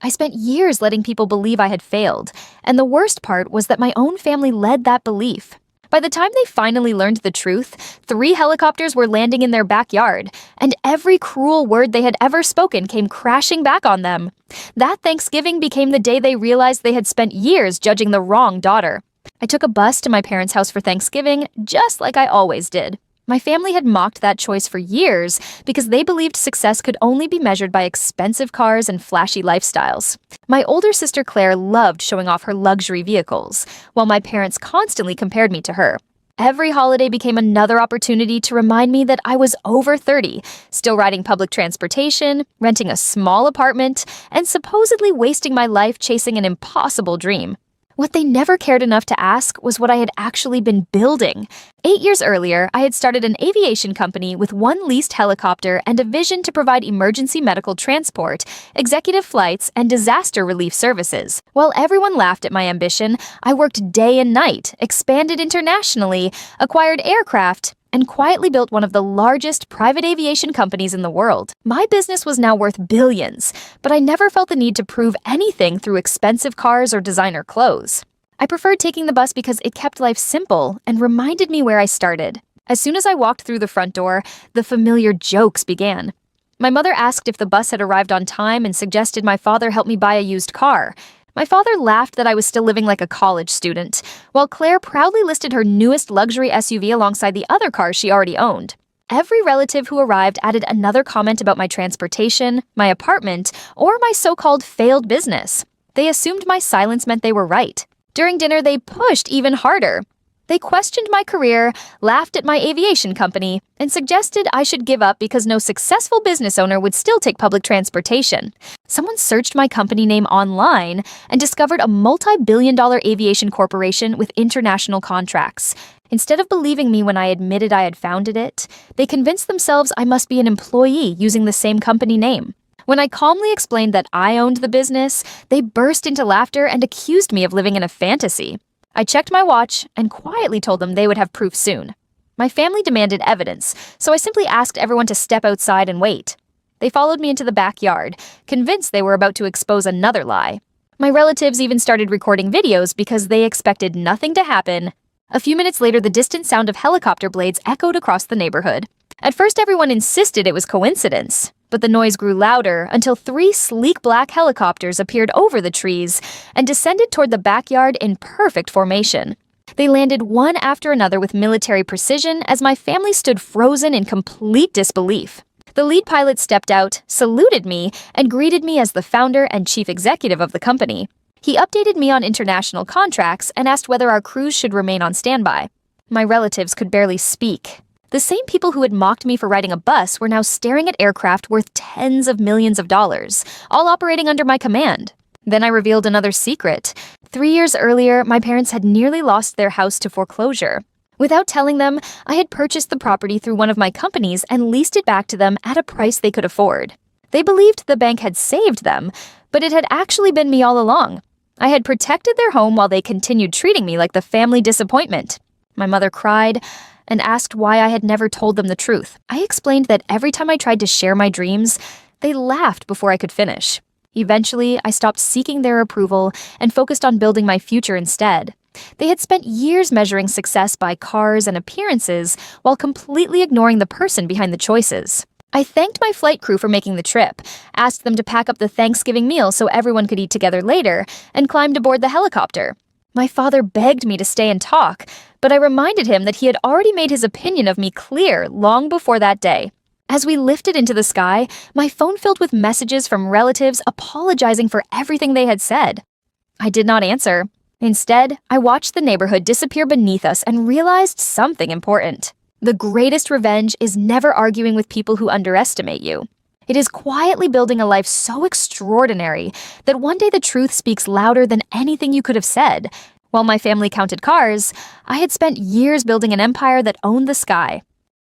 I spent years letting people believe I had failed, and the worst part was that my own family led that belief. By the time they finally learned the truth, 3 helicopters were landing in their backyard, and every cruel word they had ever spoken came crashing back on them. That Thanksgiving became the day they realized they had spent years judging the wrong daughter. I took a bus to my parents' house for Thanksgiving, just like I always did. My family had mocked that choice for years because they believed success could only be measured by expensive cars and flashy lifestyles. My older sister Claire loved showing off her luxury vehicles, while my parents constantly compared me to her. Every holiday became another opportunity to remind me that I was over 30, still riding public transportation, renting a small apartment, and supposedly wasting my life chasing an impossible dream. What they never cared enough to ask was what I had actually been building. 8 years earlier, I had started an aviation company with 1 leased helicopter and a vision to provide emergency medical transport, executive flights, and disaster relief services. While everyone laughed at my ambition, I worked day and night, expanded internationally, acquired aircraft, and quietly built one of the largest private aviation companies in the world. My business was now worth billions, but I never felt the need to prove anything through expensive cars or designer clothes. I preferred taking the bus because it kept life simple and reminded me where I started. As soon as I walked through the front door, the familiar jokes began. My mother asked if the bus had arrived on time and suggested my father help me buy a used car. My father laughed that I was still living like a college student, while Claire proudly listed her newest luxury SUV alongside the other cars she already owned. Every relative who arrived added another comment about my transportation, my apartment, or my so-called failed business. They assumed my silence meant they were right. During dinner, they pushed even harder. They questioned my career, laughed at my aviation company, and suggested I should give up because no successful business owner would still take public transportation. Someone searched my company name online and discovered a multi-billion-dollar aviation corporation with international contracts. Instead of believing me when I admitted I had founded it, they convinced themselves I must be an employee using the same company name. When I calmly explained that I owned the business, they burst into laughter and accused me of living in a fantasy. I checked my watch and quietly told them they would have proof soon. My family demanded evidence, so I simply asked everyone to step outside and wait. They followed me into the backyard, convinced they were about to expose another lie. My relatives even started recording videos because they expected nothing to happen. A few minutes later, the distant sound of helicopter blades echoed across the neighborhood. At first, everyone insisted it was coincidence, but the noise grew louder until 3 sleek black helicopters appeared over the trees and descended toward the backyard in perfect formation. They landed one after another with military precision as my family stood frozen in complete disbelief. The lead pilot stepped out, saluted me, and greeted me as the founder and chief executive of the company. He updated me on international contracts and asked whether our crews should remain on standby. My relatives could barely speak. The same people who had mocked me for riding a bus were now staring at aircraft worth tens of millions of dollars, all operating under my command. Then I revealed another secret. 3 years earlier, my parents had nearly lost their house to foreclosure. Without telling them, I had purchased the property through one of my companies and leased it back to them at a price they could afford. They believed the bank had saved them, but it had actually been me all along. I had protected their home while they continued treating me like the family disappointment. My mother cried and asked why I had never told them the truth. I explained that every time I tried to share my dreams, they laughed before I could finish. Eventually, I stopped seeking their approval and focused on building my future instead. They had spent years measuring success by cars and appearances while completely ignoring the person behind the choices. I thanked my flight crew for making the trip, asked them to pack up the Thanksgiving meal so everyone could eat together later, and climbed aboard the helicopter. My father begged me to stay and talk, but I reminded him that he had already made his opinion of me clear long before that day. As we lifted into the sky, my phone filled with messages from relatives apologizing for everything they had said. I did not answer. Instead, I watched the neighborhood disappear beneath us and realized something important. The greatest revenge is never arguing with people who underestimate you. It is quietly building a life so extraordinary that one day the truth speaks louder than anything you could have said. While my family counted cars, I had spent years building an empire that owned the sky.